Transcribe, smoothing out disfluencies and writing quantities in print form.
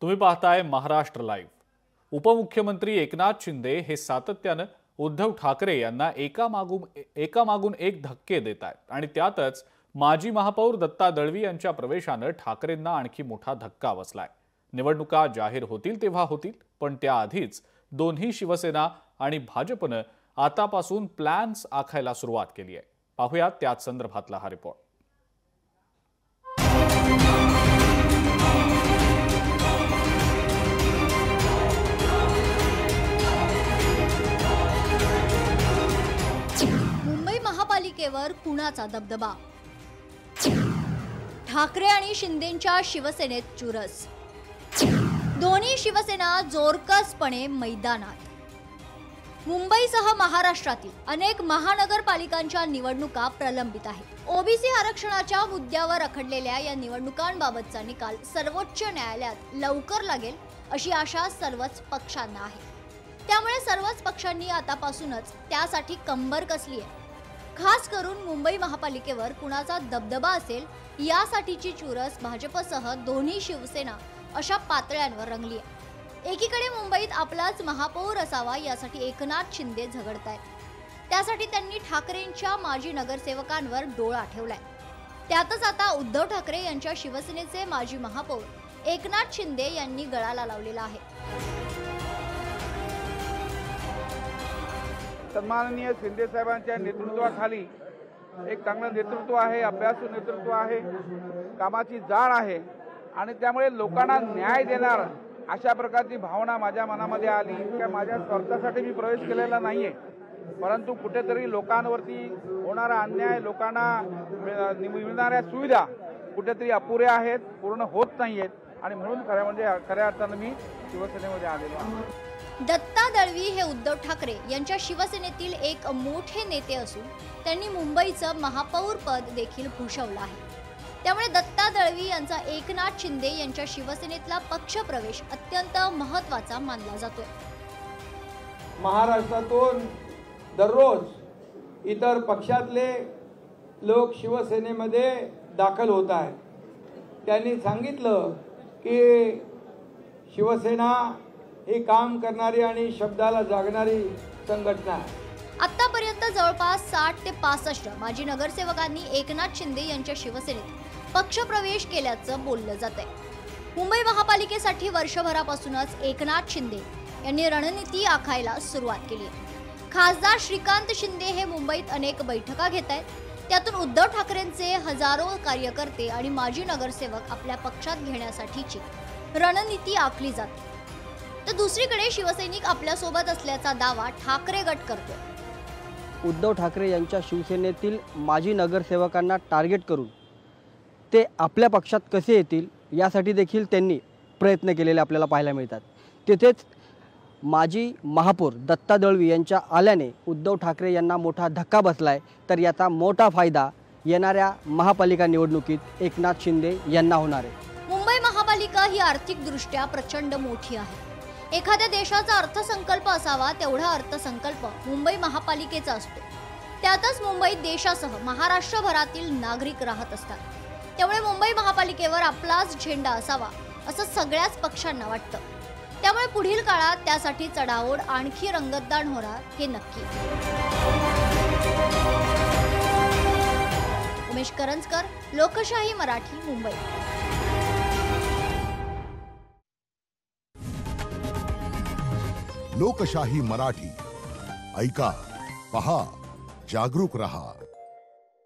तुम्ही पाहताय महाराष्ट्र लाईव्ह। उपमुख्यमंत्री एकनाथ शिंदे हे सातत्याने उद्धव ठाकरे यांना एकामागून एक धक्के देत आहेत आणि त्यातच माजी महापौर दत्ता दळवी यांच्या प्रवेशाने ठाकरेंना आणखी मोठा धक्का बसलाय। निवडणुका जाहीर होतील तेव्हा होतील, पण त्याआधीच दोन्ही शिवसेना आणि भाजपने आतापासून प्लॅन्स आखायला सुरुवात केली आहे। पाहूयात त्याच संदर्भातला हा रिपोर्ट। मुंबई महापालिकेवर कुणाचा दबदबा? ठाकरे आणि शिंदेंच्या शिवसेनेत चुरस। दोन्ही शिवसेना जोरकसपणे मैदानात। मुंबईसह महाराष्ट्रातील अनेक महानगरपालिकांच्या निवडणुका प्रलंबित आहेत। ओबीसी आरक्षणाच्या मुद्द्यावर रखडलेल्या या निवडणुकांबाबतचा निकाल सर्वोच्च न्यायालयात लवकर लागेल अशी आशा सर्वच पक्षांना आहे। त्यामुळे सर्वच पक्षांनी आतापासूनच त्यासाठी कंबर कसली आहे। खास करून मुंबई महापालिकेवर कुणाचा दबदबा असेल यासाठीची चुरस भाजपसह दोन्ही शिवसेना अशा पातळ्यांवर रंगली आहे। एकीकडे मुंबईत आपलाच महापौर असावा यासाठी एकनाथ शिंदे झगडतायत। त्यासाठी त्यांनी ठाकरेंच्या माजी नगरसेवकांवर डोळा ठेवलाय। त्यातच आता उद्धव ठाकरे यांच्या शिवसेनेचे माजी महापौर एकनाथ शिंदे यांनी गळाला लावलेला आहे। सन्माननीय शिंदे साहेबांच्या नेतृत्वाखाली एक चांगलं नेतृत्व आहे, अभ्यासू नेतृत्व आहे, कामाची जाण आहे आणि त्यामुळे लोकांना न्याय देणार अशा प्रकारची भावना माझ्या मनामध्ये आली। की माझ्या स्वार्थासाठी मी प्रवेश केलेला नाहीये, परंतु कुठेतरी लोकांवरती होणारा अन्याय, लोकांना मिळणाऱ्या सुविधा कुठेतरी अपुऱ्या आहेत, पूर्ण होत नाहीयेत आणि म्हणून खऱ्या अर्थाने मी शिवसेनेमध्ये आलेलो आहे। दत्ता दळवी हे उद्धव ठाकरे यांच्या शिवसेनेतील एक मोठे नेते असून त्यांनी मुंबईचं महापौर पद देखील भूषवलं आहे। त्यामुळे दत्ता दळवी यांचा एकनाथ शिंदे यांच्या शिवसेनेतला पक्षप्रवेश अत्यंत महत्त्वाचा मानला जातोय। महाराष्ट्रातून दररोज इतर पक्षातले लोक शिवसेनेमध्ये दाखल होत आहेत। त्यांनी सांगितलं की शिवसेना ही काम करणारी आणि शब्दाला जागणारी संघटना आहे। आतापर्यंत जवळपास 60 ते 65 माजी नगरसेवकांनी एकनाथ शिंदे यांच्या शिवसेनेत पक्षप्रवेश केल्याचं बोललं जातंय। मुंबई महापालिकेसाठी वर्षभरापासूनच एकनाथ शिंदे यांनी रणनीती आखायला सुरुवात केली आहे। खासदार श्रीकांत शिंदे हे मुंबईत अनेक बैठका घेत आहेत। त्यातून उद्धव ठाकरेंचे हजारो कार्यकर्ते आणि माजी नगरसेवक आपल्या पक्षात घेण्यासाठीची रणनीती आखली जाते। तर दुसरीकडे शिवसैनिक आपल्यासोबत असल्याचा दावा ठाकरे गट करतोय। उद्धव ठाकरे यांच्या शिवसेनेतील माजी नगरसेवकांना टार्गेट करून ते आपल्या पक्षात कसे येतील यासाठी देखील त्यांनी प्रयत्न केलेले आपल्याला पाहायला मिळतात। तिथेच माजी महापौर दत्ता दळवी यांच्या आल्याने उद्धव ठाकरे यांना मोठा धक्का बसलाय। तर याचा मोठा फायदा येणाऱ्या महापालिका निवडणुकीत एकनाथ शिंदे यांना होणार आहे। मुंबई महापालिका ही आर्थिकदृष्ट्या प्रचंड मोठी आहे। एखाद्या देशाचा अर्थसंकल्प असावा तेवढा अर्थसंकल्प मुंबई महापालिकेचा असतो। त्यातच मुंबईत देशासह महाराष्ट्रभरातील नागरिक राहत असतात। त्यामुळे मुंबई महापालिकेवर आपलाच झेंडा असावा असं सगळ्याच पक्षांना वाटतं। त्यामुळे पुढील काळात त्यासाठी चढाओढ आणखी रंगतदार होणार हे नक्की। उमेश करंजकर, लोकशाही मराठी, मुंबई। लोकशाही मराठी ऐका, पहा, जागरूक रहा।